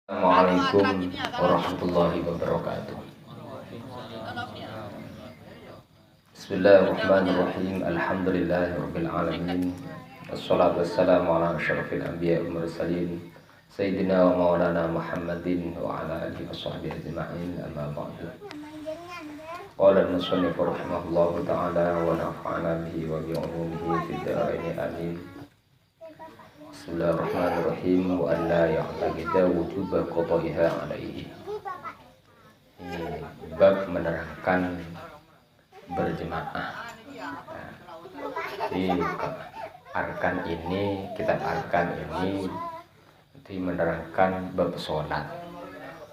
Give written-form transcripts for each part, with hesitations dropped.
Assalamualaikum warahmatullahi wabarakatuh. Bismillahirrahmanirrahim. Alhamdulillahirabbil alamin. Wassalatu wassalamu ala asyrafil anbiya'i wal mursalin sayyidina wa maulana Muhammadin wa ala alihi washabbihi ajma'in. Amma ba'du. Qala al-musannif rahimahullahu ta'ala wa nafa'ana bihi wa bi 'ulumihi fid dharain amin. Bismillahirrahmanirrahim. Wa alla ya'taqida wujuba qada'iha 'alaihi. Ini bab menerangkan berjemaah. Jadi kitab arkan ini menerangkan bab sholat.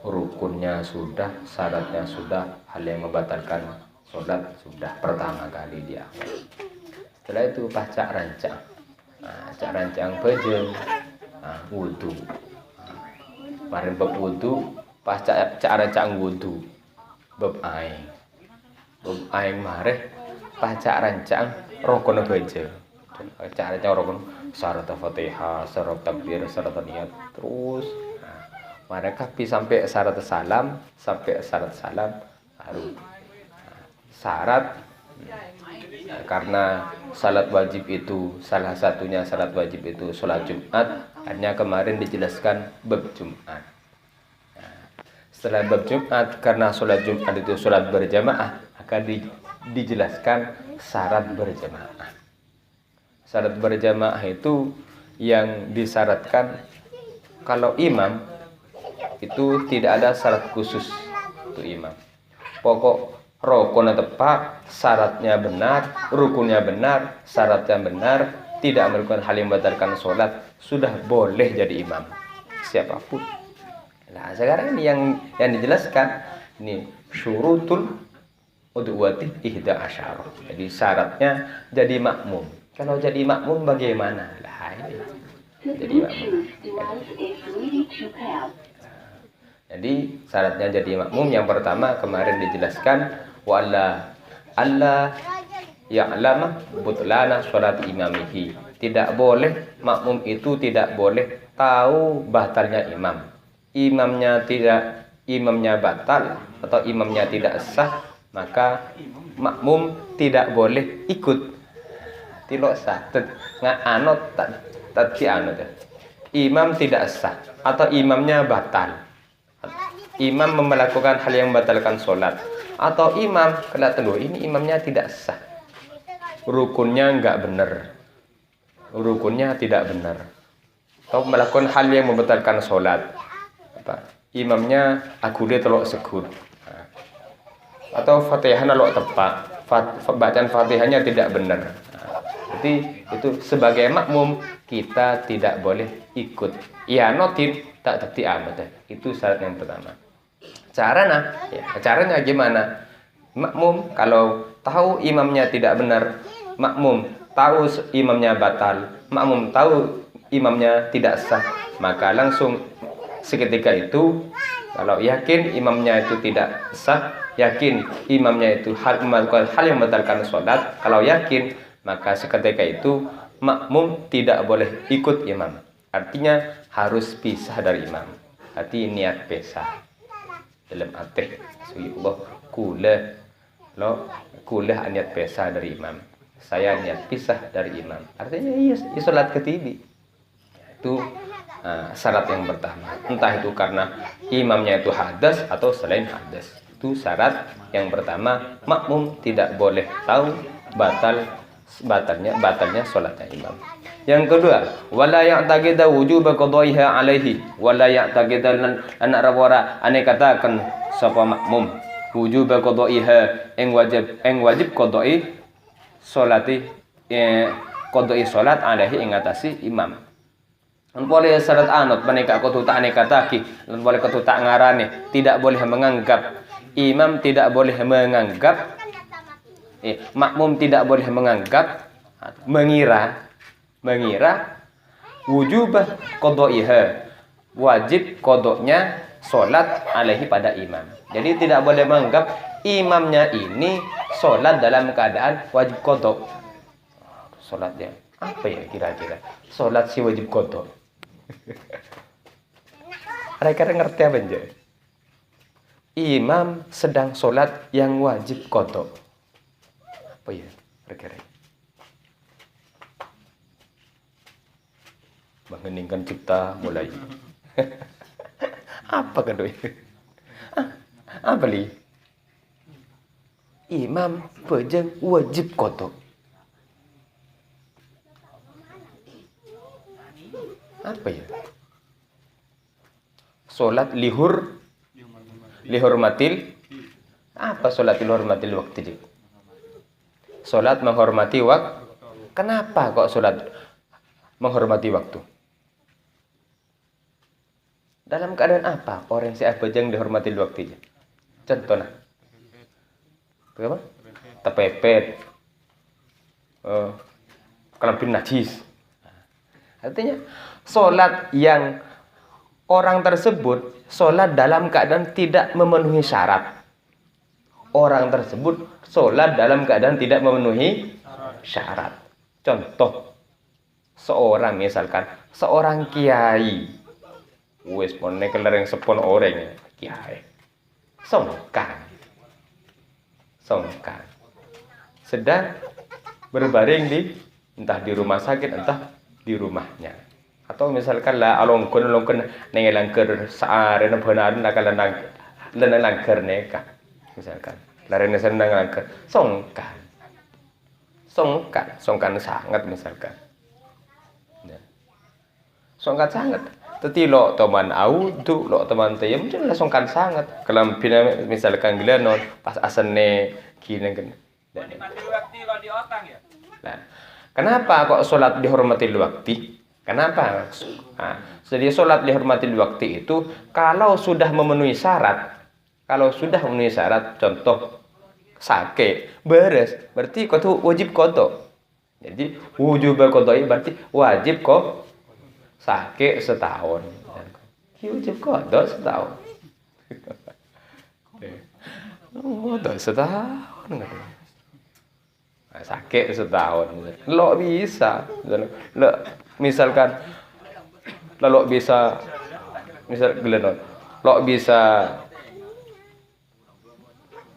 Rukunnya sudah, syaratnya sudah, hal yang membatalkan sholat sudah pertama kali dia. Setelah itu baca rancang. Cak rancang bejem, wudu. Kemarin bab wudu, pas cak rancang wudu, bab aing mareh, pas cak rancang rokon bejem. Cak rancang rokon syarat Fatihah, syarat takbir, syarat niat, terus. Mereka sampai syarat salam, baru syarat. Karena salat wajib itu salah satunya salat wajib itu sholat Jumat, hanya kemarin dijelaskan bab Jumat. Setelah bab Jumat, karena sholat Jumat itu sholat berjamaah, maka dijelaskan syarat berjamaah. Syarat berjamaah itu yang disyaratkan kalau imam itu tidak ada syarat khusus untuk imam. Pokok rukunnya tepat, syaratnya benar, rukunnya benar, syaratnya benar, tidak melakukan hal yang membatalkan sholat, sudah boleh jadi imam siapapun. Nah, sekarang ini yang dijelaskan ini syurutul udwati ihda asyara. Jadi syaratnya jadi makmum. Kalau jadi makmum bagaimana? Lah ini jadi makmum. Jadi syaratnya jadi makmum yang pertama kemarin dijelaskan wala alla ya'lama butlana sholat imamihi. Tidak boleh makmum itu tidak boleh tahu batalnya imam. Imamnya batal atau imamnya tidak sah, maka makmum tidak boleh ikut. Tidak sah. Anot tadi anot. Imam tidak sah atau imamnya batal. Imam melakukan hal yang membatalkan sholat, atau imam kelihatan loh ini imamnya tidak sah, rukunnya enggak benar, rukunnya tidak benar, atau melakukan hal yang membatalkan sholat, imamnya agule telok segur, atau fatihahnya telok tepak, bacaan fatihahnya tidak benar. Jadi itu sebagai makmum kita tidak boleh ikut. Ya notin tak terti amat. Itu syarat yang pertama. Caranya gimana? Makmum kalau tahu imamnya tidak benar, makmum tahu imamnya batal, makmum tahu imamnya tidak sah, maka langsung seketika itu kalau yakin imamnya itu tidak sah, yakin imamnya itu melakukan hal yang membatalkan sholat, kalau yakin maka seketika itu makmum tidak boleh ikut imam. Artinya harus pisah dari imam. Arti niat pisah dalam hati Allah kulah niat pisah dari imam. Saya niat pisah dari imam. Artinya iya salat ketibi. Itu syarat yang pertama. Entah itu karena imamnya itu hadas atau selain hadas. Itu syarat yang pertama, makmum tidak boleh tahu batalnya sholatnya imam. Yang kedua, wala ya'taqida wujuba qada'iha 'alaihi, wala ya'taqida anak rawara ane katakan sapa makmum wujuba qada'iha ing wajib qada'i salati qada'i salat 'alaihi ing atasi imam. Lan boleh syarat anut menika kudu tak ane kataki, lan boleh kudu tak ngarane, tidak boleh menganggap imam, tidak boleh menganggap makmum, tidak boleh menganggap mengira wujubah qada'iha, wajib kodoknya sholat alaihi pada imam. Jadi tidak boleh menganggap imamnya ini sholat dalam keadaan wajib kodok. Sholatnya apa ya kira-kira? Sholat si wajib kodok. Mereka ngerti apa aja? Imam sedang sholat yang wajib qadha. Apa ya? Kira-kira. Mengheningkan cipta mulai. Apa kan doi? Apa li? Imam bejeng wajib qadha. Apa ya? Salat lihurmatil apa salat lihurmatil waktu? Salat menghormati waktu. Kenapa kok salat menghormati waktu? Dalam keadaan apa orang si bejeng dihormati waktunya? Contohnya. Apa? Tepepet. Kelampin najis. Artinya salat yang orang tersebut sholat dalam keadaan tidak memenuhi syarat. Orang tersebut sholat dalam keadaan tidak memenuhi syarat. Contoh, seorang misalkan, seorang kiai. Wes pone kelereng sepon orang kiai. Songkan. Sedang berbaring entah di rumah sakit, entah di rumahnya. Atau misalkan lah alongkun nengelangker saarena benaran akan lenangker neka misalkan larene senang langker songkan sangat misalkan ya. Songkan sangat tetilo teman audu lo teman tayem jelas songkan sangat kelampina misalkan gila non pas asane kini kan nah, kenapa kok sholat dihormati waktu? Kenapa? Nah, jadi sholat dihormati waktu itu kalau sudah memenuhi syarat, contoh sakit beres, berarti kau tuh wajib qadha. Jadi wujub qadha berarti wajib kok sakit setahun. Wajib qadha setahun. Qadha setahun. Sakit setahun. Lo bisa. Lo misalkan lo bisa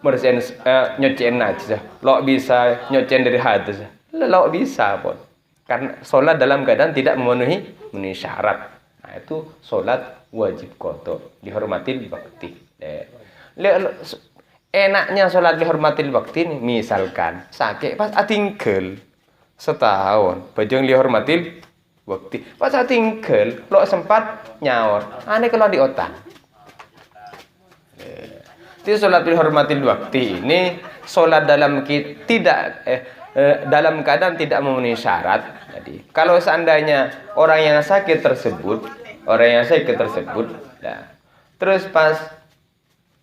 bersihin nyuciin najis, lo bisa nyuciin dari hadas, lo bisa pun karena sholat dalam keadaan tidak memenuhi syarat. Nah itu sholat wajib qadha dihormati waktu. Enaknya sholat dihormati waktu ini misalkan sakit pas atingkel setahun bajeng dihormati waktu pas tinggal lo sempat nyaur aneh kalau di otak. Jadi sholat dihormati waktu ini sholat dalam dalam keadaan tidak memenuhi syarat. Jadi kalau seandainya orang yang sakit tersebut nah, terus pas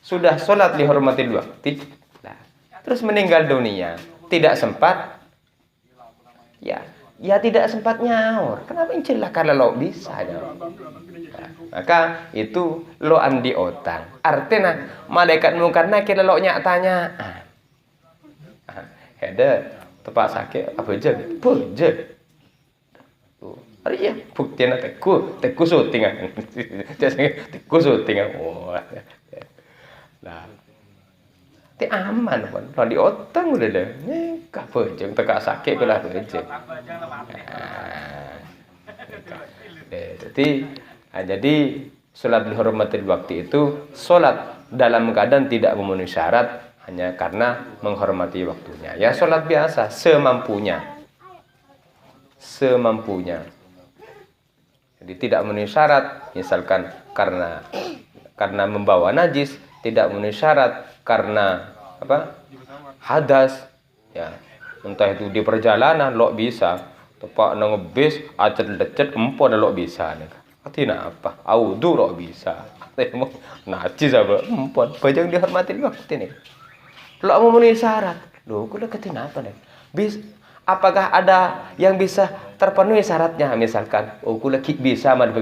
sudah sholat dihormati waktu nah, terus meninggal dunia tidak sempat ya tidak sempat nyaur. Kenapa incelah kalau lo bisa nyaur? Nah, maka itu lo andi otang. Artinya malaikat mungkar nakir lo nyatanya. Ada tepat sakit apa aja? Beje. Tuh, hari ya buktinya teku syuting. Teku syuting. Wah. Nah, ti aman pun kalau di otang udah deh kah bejeng teka sakit belah bejeng jadi sholat dihormati waktu itu sholat dalam keadaan tidak memenuhi syarat hanya karena menghormati waktunya ya sholat biasa semampunya jadi tidak memenuhi syarat misalkan karena membawa najis tidak memenuhi syarat karena apa hadas ya entah itu di perjalanan lo bisa tepak nang bis acet-lecet empon lo bisa nih artinya apa audu lo bisa temu najis apa empon bajang dihormati waktu ini lo memenuhi syarat lo kula ketina apa nih apakah ada yang bisa terpenuhi syaratnya misalkan kula bisa madhab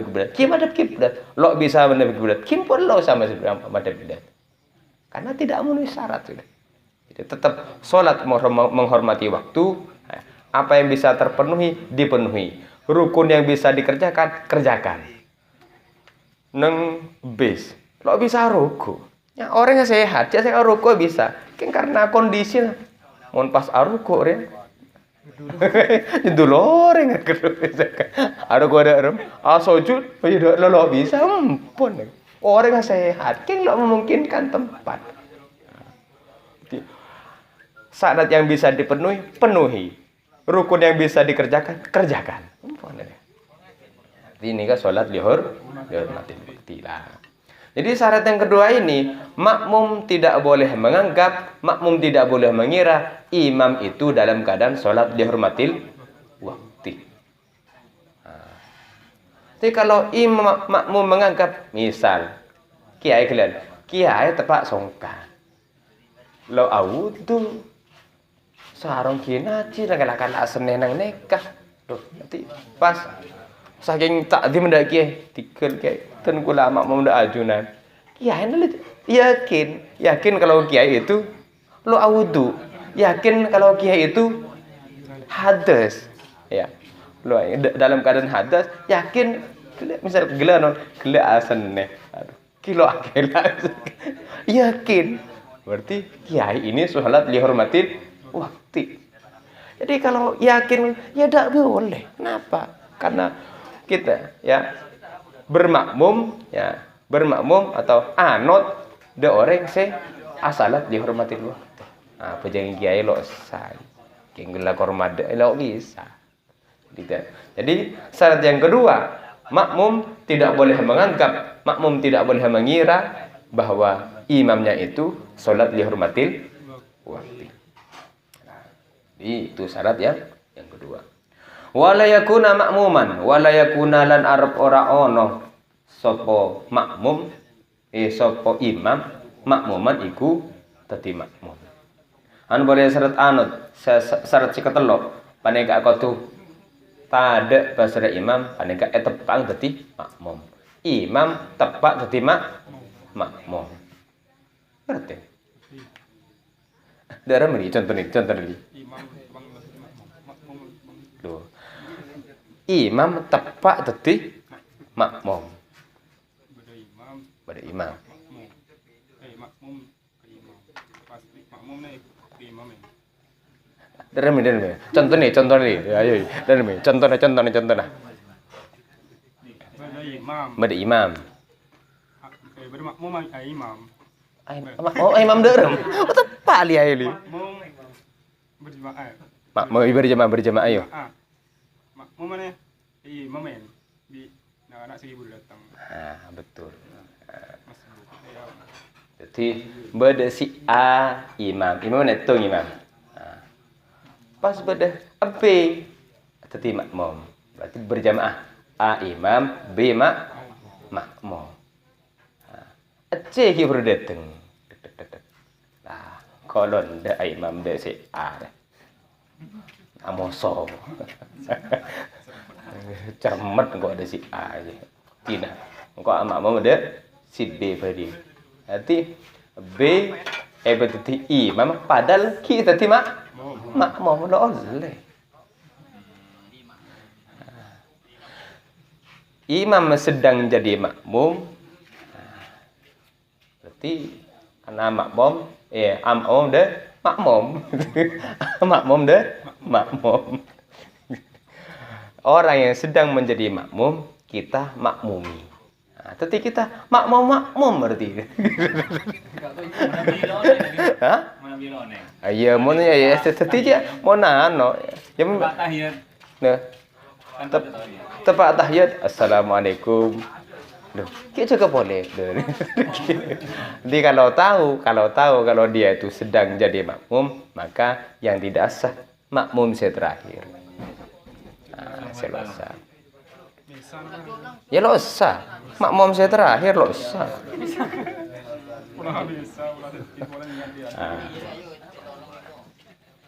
kiblat lo bisa madhab kiblat kim pun lo sama madhab kiblat karena tidak memenuhi syarat sudah. Jadi tetap sholat menghormati waktu. Apa yang bisa terpenuhi dipenuhi. Rukun yang bisa dikerjakan kerjakan. neng bis. Lo bisa ruko. Ya orang yang sehat, ya saya ruko bisa. Kan karena kondisi mon pas aruko ya. Itu loreng ada gua ada rem. Sojud, lo bisa ampun. Orang yang sehat, kan lo memungkinkan tempat. Syarat yang bisa dipenuhi, penuhi. Rukun yang bisa dikerjakan, kerjakan. Ini kan sholat dihormati lah. Jadi syarat yang kedua ini, makmum tidak boleh menganggap, makmum tidak boleh mengira imam itu dalam keadaan sholat dihormatil waktu. Jadi kalau imam makmum menganggap, misal kiai kalian, kiai tepak songkan, lo au itu sarong kina cira kalak senenang nekah. Tuh, nanti pas saking tak mendaki tikel kayak ten kula makmum dak ajunan. Kiai yakin kalau kiai itu lo audu. Yakin kalau kiai itu hadas. Ya. Lo dalam keadaan hadas, yakin misal gela aseneh. Aduh, kilo akela. Yakin. Berarti kiai ini sholat dihormatin waktu. Jadi kalau yakin ya tidak boleh. Kenapa? Karena kita ya bermakmum atau anot de orang se asalat dihormatin waktu. Nah, pejangan kiai lo sah. Kenggela kormada lo bisa. Jadi syarat yang kedua, makmum tidak boleh menganggap, makmum tidak boleh mengira bahwa imamnya itu sholat dihormatin waktu. Itu syarat yang kedua. Wala yakuna makmuman, wala yakuna lan arep ora ono sapa makmum, sapa imam, makmuman iku dadi makmum. An boleh syarat anut, syarat siketelo, paneka kudu tade basra imam, paneka tepang dadi makmum. Imam tepak dadi makmum. Ngerti? Darah meri contoh nih. Loh. Imam tepak dadi makmum. Bada imam. Darah meri. Contoh nih. Ayo. Darah meri. Contohnya. Bada imam. Bada makmum imam. Imam derem. Tepak li ayo li. Berjamaah. Berjamaah ayo. Makmum mana? Imam di anak 1000 datang. Betul. Jadi beda si A imam. Imam mana tu imam? Pas beda B tadi makmum. Berarti berjamaah. A imam, B makmum. C ki baru datang. Kolon dah imam dah si A dah. Amoso. Cermat kau ada si A je. Tidak. Kau makmum ada si B tadi. Nanti B berarti imam padahal kita tadi makmum lo oleh. Imam sedang jadi makmum. Berarti karena makmum makmum. Orang yang sedang menjadi makmum, kita makmumi. Tapi kita makmum berarti. Hah? Iya, mau ya tetapi je mau nano. Ya tahiyat. Nah. Tepat tahiyat. Assalamualaikum. Loh, kita juga boleh. Jadi kalau dia itu sedang jadi makmum, maka yang tidak sah makmum saya terakhir. Saya sah. Ya lo sah. Makmum saya terakhir lo sah.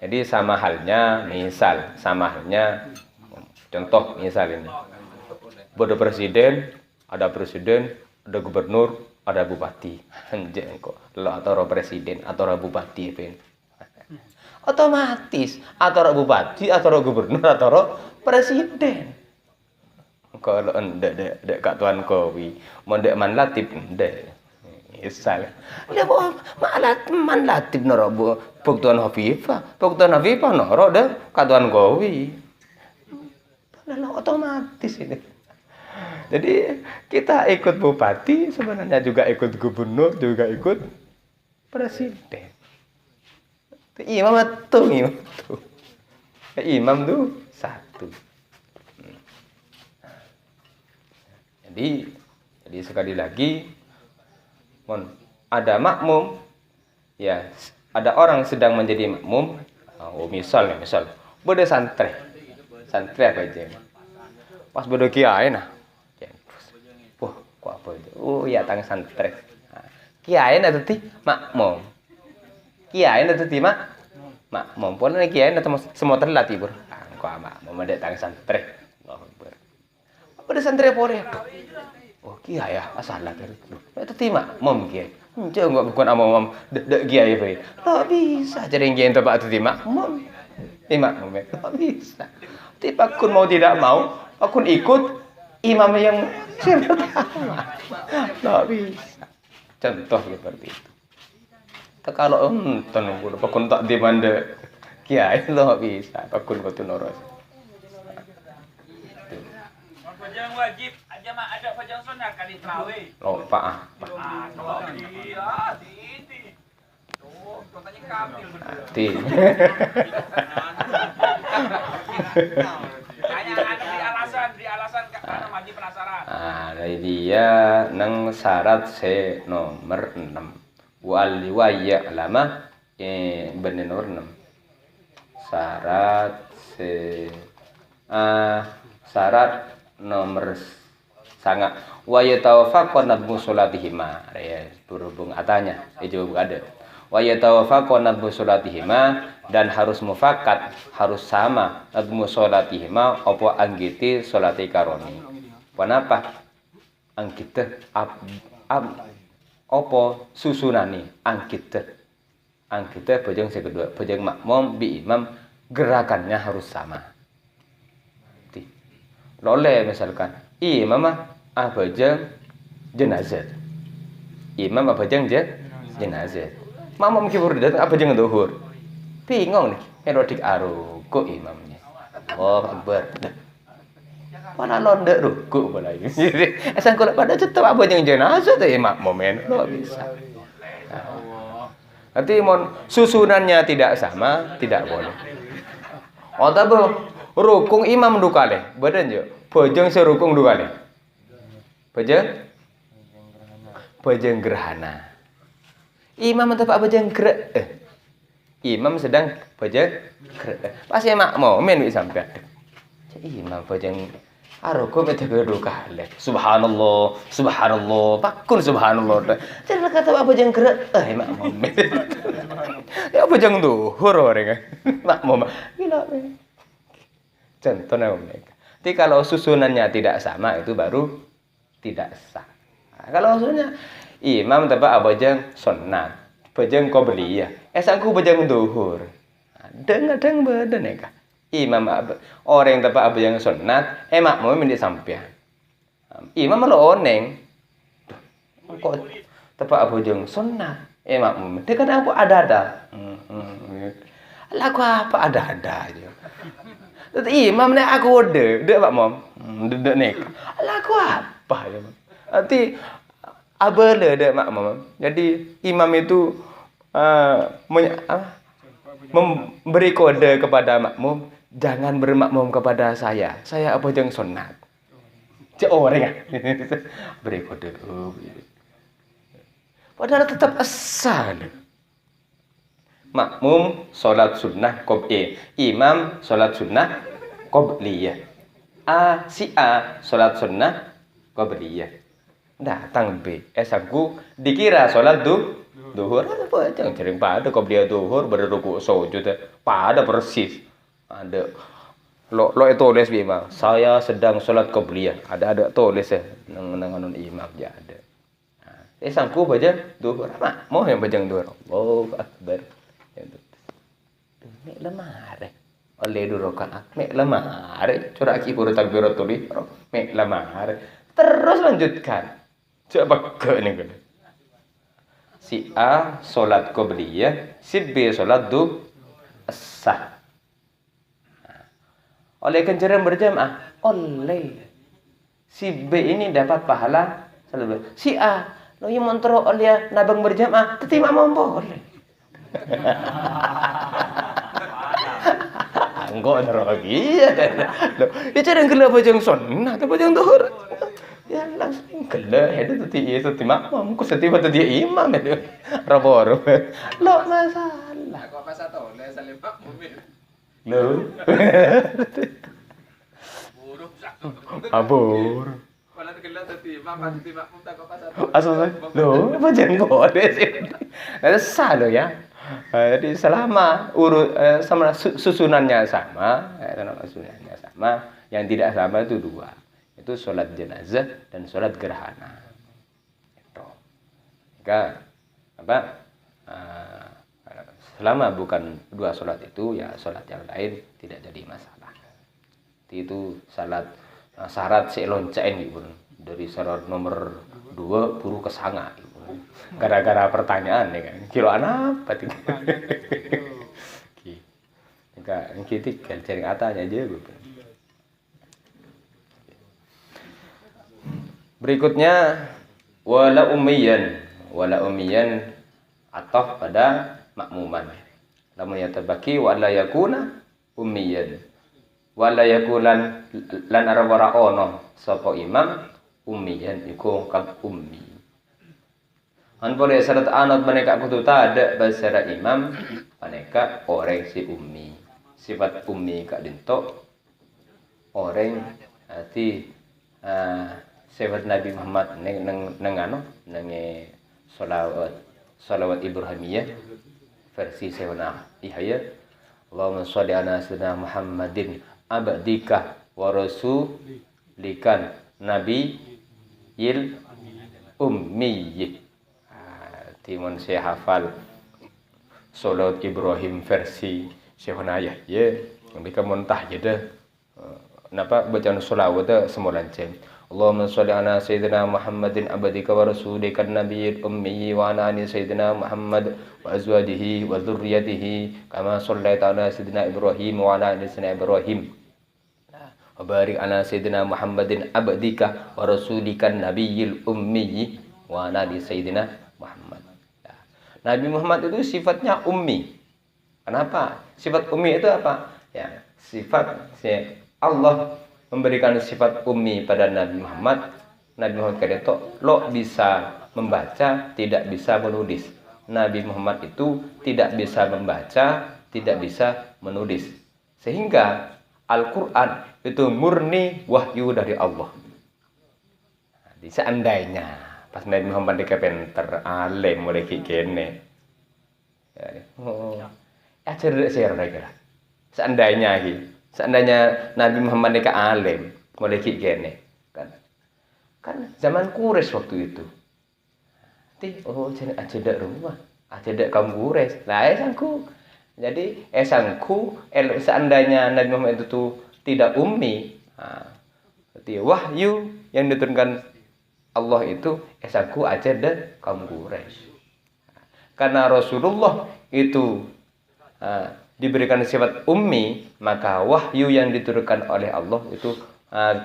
Jadi sama halnya contoh misal ini. Ada presiden, ada gubernur, ada bupati. Anjir kok. Lo atau presiden atau bupati pen. Otomatis atau bupati atau gubernur atau presiden. kalau ndek kat tuan kowi mon ndek man latip ndek isal dia bawa man latip noro pok tuan Hafifa noro deh kat tuan kowi lalu otomatis ini. Jadi kita ikut bupati sebenarnya juga ikut gubernur juga ikut presiden. Imam tuh. Imam tuh satu. Jadi sekali lagi, ada makmum, ya ada orang sedang menjadi makmum. Oh, misal, beda santri apa aja. Pas beda kiai nah, wah, kok apa itu? Oh ya tang santri. Kiai na tuh makmum. Kiai na tuh makmum. Pun kiai na semua terlatih bro. Kok makmum ada tang santri. Pada santri pore. Oh kiai ya, asal lah terus. Itu timak mom kiai. Enggak bukan amom dek kiai bae. Tak bisa jadi kiai tempat itu timak mom. Timak mom. Tak bisa. Tapi akun mau tidak mau, akun ikut imam yang pertama. Tak bisa. Contoh seperti itu. Kalau tenung akun tak dimanda kiai tak bisa. Akun betul noros. Fajang wajib aja mah ada fajang sunnah kali terawih. Oh, Pak. Iya, di. Tuh, katanya kamil bener. Ti. Hanya ada di alasan karena wajib penasaran. Dari dia nang syarat se nomor 6. Wal waya lama bener nomor 6. Syarat nomor sangat wa yatawaffaquna bi sholatihima ya berhubung atanya itu ada wa yatawaffaquna bi sholatihima dan harus mufakat harus sama bi sholatihima apa anggiti sholati karoni kenapa anggite apa susunani anggite bojong kedua bojong makmum bi imam gerakannya harus sama. Lole misalkan imam abajang jenazah. Imam abajang jenazah. Makmum kibur datang abajang zuhur. Bingung nih, melodik aruku imamnya. Oh, akbar. Mana londe ruku pula ini. Asal kalau pada cetok abajang jenazah tuh imam momen lo bisa. Nanti mon susunannya tidak sama, tidak boleh. Otabel rukung imam dukale, badan jo. Bojong serukung dukale. Bojong gerhana. Imam tetap bojong imam sedang bojong pas ya makmum men wis sampean. Imam bojong aruku mete dukale. Subhanallah. Pakun subhanallah. Cara kata bojong makmum. Ya bojong duhur orang makmum. Gila. Contohnya mereka. Jadi kalau susunannya tidak sama itu baru tidak sah. Nah, kalau susunannya imam tebak abajang sunnah, bajang qobliyah. Sangku bajang duhur. Deng beda neka. Imam orang tebak abajang sunnah, makmum ini sampean. Imam lo oneng. Kok tebak abajang sunnah, makmum. Dia kata apa ada. Lagu apa ada aja. Tapi imam ni aku dek Pak Mom. Dek nek. Lagu apa ya? Nanti abale dek Mak Mom. Jadi imam itu memberi kode kepada makmum, jangan bermakmum kepada saya. Saya apa jeng sunat. Cek orang beri kode. Padahal tetap asal. Makmum sholat sunnah imam sholat sunnah qobliyah. Si A sholat sunnah qobliyah. Datang B, sangku dikira sholat duhur. Apa jangan sering pada qobliyah duhur berruku sujud pada persis. Ada lo itu tulis imam. Saya sedang sholat qobliyah. Ada tulis nang imam ya ada. Sangku baca duhur. Mau yang baca duhur. Allahu akbar. Ini lemah deh. oleh 2 rakaat mek lemah corak ki pura takbiratul ihram mek lemah terus lanjutkan coba ke nih si A salat qobliyah si B salat sah oleh kencaran berjamaah oleh si B ini dapat pahala si A lo yang montro oleh nabang berjamaah tetima mompo oleh enggak ada lagi ya lo itu yang gila bojong sunnah atau bojong duhur ya langsung gila itu tuh timak mamku setiap waktu dia imam itu robor lo masalah Aku apa satu oleh salim makmum. lo Buruk satu. abur Walau tegela tadi makmum tak apa satu. asal lo bojong boleh sih sah lo ya. Jadi selama sama susunannya sama, yang tidak sama itu 2. Itu sholat jenazah dan sholat gerhana. Itu. Maka apa? Selama bukan 2 sholat itu, ya sholat yang lain tidak jadi masalah. Itu syarat seloncain ibu dari syarat nomor 2 buru kesanga ibu. Gara-gara pertanyaan ya kan kilo apa tuh enggak kita cari katanya aja gue. Berikutnya wala ummiyan atau pada makmuman lamun yatabaki wala yakuna ummiyan wala yakulan lan arwara ono sapa imam ummiyan iku kang ummi. Han boleh syarat anut mereka kudu tada basara imam mereka orang si ummi. Sifat ummi kak dinto orang arti sifat Nabi Muhammad neng salawat Ibrahimiyah versi Sayyidina Yahya. Allahumma sholli ala sayyidina Muhammadin abdika wa rasulikan nabiyil ummi. Timon saya hafal salat Ibrahim versi Syekhuna Yahya mereka muntah jadi kenapa bacaan sholawat semua lanceng Allahumma sholli ala sayyidina Muhammadin abdika wa rasulika nabiyil ummi wa ala ali sayyidina Muhammad wa azwajihi wa dzurriyyatihi kama shallaita ala sayyidina Ibrahim wa ala ali sayyidina Ibrahim wa barik ala sayyidina Muhammadin abdika wa rasulika nabiyil ummi wa ala ali sayyidina Muhammad. Nabi Muhammad itu sifatnya ummi. Kenapa? Sifat ummi itu apa? Ya, sifat Allah memberikan sifat ummi pada Nabi Muhammad. Nabi Muhammad itu lo bisa membaca, tidak bisa menulis. Nabi Muhammad itu tidak bisa membaca, tidak bisa menulis. Sehingga Al-Qur'an itu murni wahyu dari Allah. Jadi seandainya pas Nabi Muhammad dikepenter alim mulai kene ya cerdik saya kira seandainya Nabi Muhammad dika alim mulai kene kan zaman Quraisy waktu itu jadi ajadak rumah ajadak kaum Quraisy lah esangku jadi esangku seandainya Nabi Muhammad itu tuh tidak ummi wahyu yang diturunkan Allah itu esaku aja dan kaum Quraisy. Karena Rasulullah itu diberikan sifat ummi, maka wahyu yang diturunkan oleh Allah itu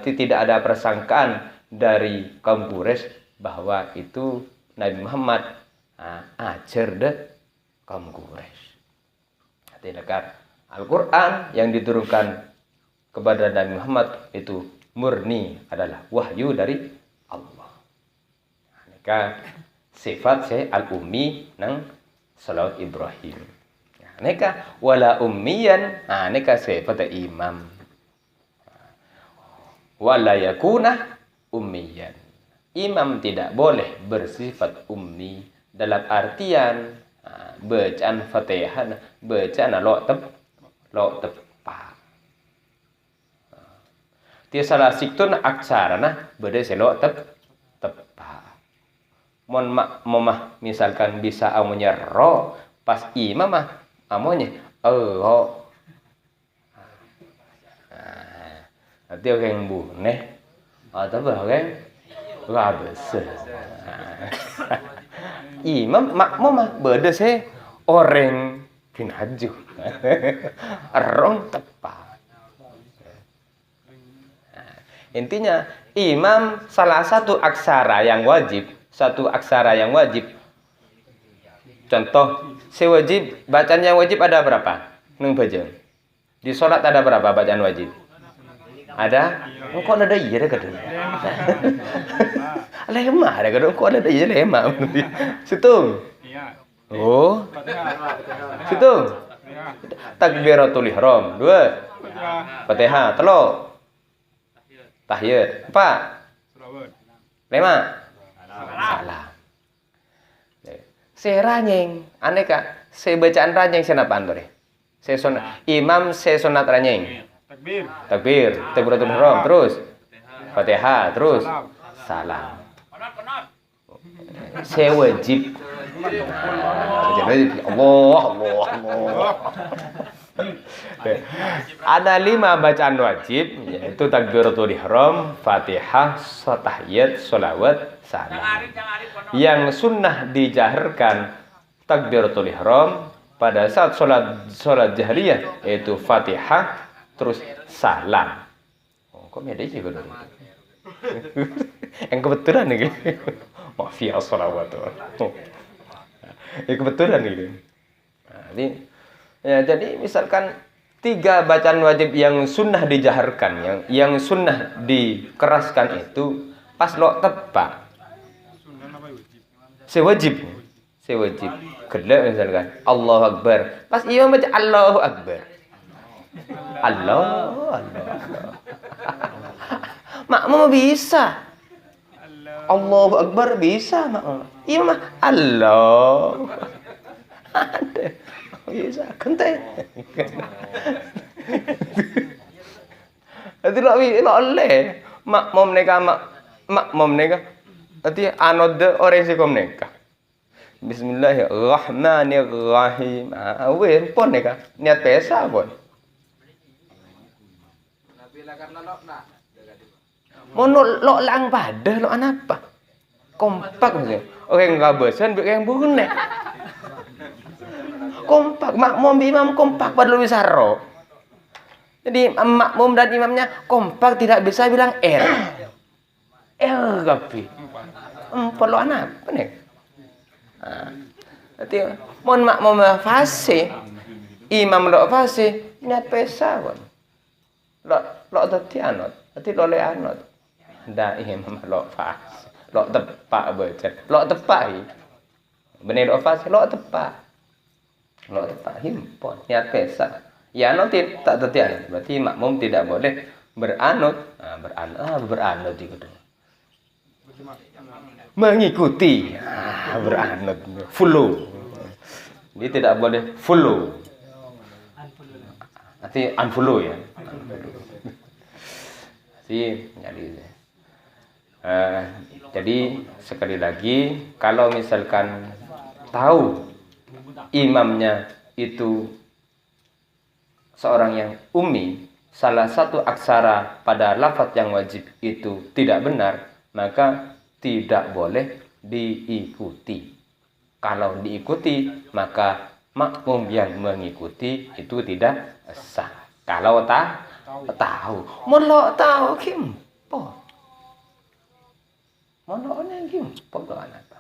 tidak ada persangkaan dari kaum Quraisy bahwa itu Nabi Muhammad ajar dan kaum Quraisy. Tidak Al-Qur'an yang diturunkan kepada Nabi Muhammad itu murni adalah wahyu dari Allah. Sifat saya al-ummi nang salawat Ibrahim. Neka wala ummiyan, neka sifat imam. Wala yakuna ummiyan. Imam tidak boleh bersifat ummi dalam artian bacaan Fatihah, bacaan lo tepat. Dia salah siktun aksarana beda selo tepat. Momah misalkan bisa amunya ro pas imam amunya Nanti orang buneh atau orang rabes. Imam makmum beda sih orang pinaju. Rong tepat. Intinya imam salah satu aksara yang wajib, contoh sewajib bacaan yang wajib ada berapa? Neng bajang. Di sholat ada berapa bacaan wajib? Ada? Kok ada iya deh kadang. Lemah ada kadang kok ada iya lemah. Situng. Iya. Oh, Fatihah. situng. Iya. Takbiratul ihram. 2. Fatihah. Fatihah. 3. Tahiyat. 4. Selawat. 5. Salah. Se ranyeng, aneh kak. Se bacaan ranyeng senapaan tore. Se sunat. Imam se sunat ranyeng. Takbir. Takbir, takbiratul ihram, terus Fatihah, terus salam. Penat. Se wajib. Jadi Allah. Ada 5 bacaan wajib, yaitu takbiratul ihram, Fatihah, tahiyat, sholawat, salam. Yang sunnah dijaharkan takbiratul ihram pada saat sholat jahriyah yaitu Fatihah terus salam. Oh, kok beda sih kalau itu? Yang kebetulan nih. Mafia sholawat. Oh. Yang kebetulan nih. Nah, ya, jadi misalkan 3 bacaan wajib yang sunnah dijaharkan, yang sunnah dikeraskan itu pas lo tepak. Sunnah apa wajib? Sewajib. Kedua misalkan Allahu Akbar. Pas imam baca Allahu Akbar. Allah. Makmum bisa. Allahu Akbar bisa makmum. Imam Allah. Ada. Bisa kente. Nanti lo oleh makmum neka. Nanti anode orang sikom neka. Bismillahirrahmanirrahim. Awin pon neka. Niat pesa pon. Mono lo lang pada lo apa? Kompak maksudnya. Orang nggak bosan bikin yang bunek. Kompak, makmum imam kompak pada lu bisa ro. Jadi makmum dan imamnya kompak tidak bisa bilang tapi lo apa nih? Nanti mon makmum fase, imam lo fase, niat pesa pun. Lo tadi anot, nanti lo le anot. Dah imam lo fase, lo tepak baca, lo tepak. Bener lo fase, lo tepak. Lo tepak himpon, niat pesa. Ya nanti tak tetian, berarti makmum tidak boleh beranut. Beranut juga dong. Mengikuti, beranut, follow. Ini tidak boleh follow. Nanti unfollow ya. Jadi sekali lagi, kalau misalkan tahu imamnya itu seorang yang ummi, salah satu aksara pada lafaz yang wajib itu tidak benar, maka tidak boleh diikuti. Kalau diikuti, maka makmum yang mengikuti itu tidak sah. Kalau tahu, melo tahu kimpo. Melo neng kimpo doan apa?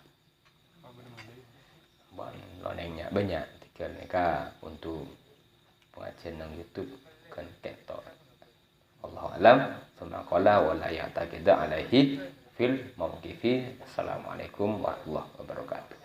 Lonengnya banyak, tiga mereka untuk pengajian ng YouTube kan tektor. Allahu alam, tsumma qala wa la ya'taqida alaihi fil mauqifi. Assalamualaikum warahmatullahi wabarakatuh.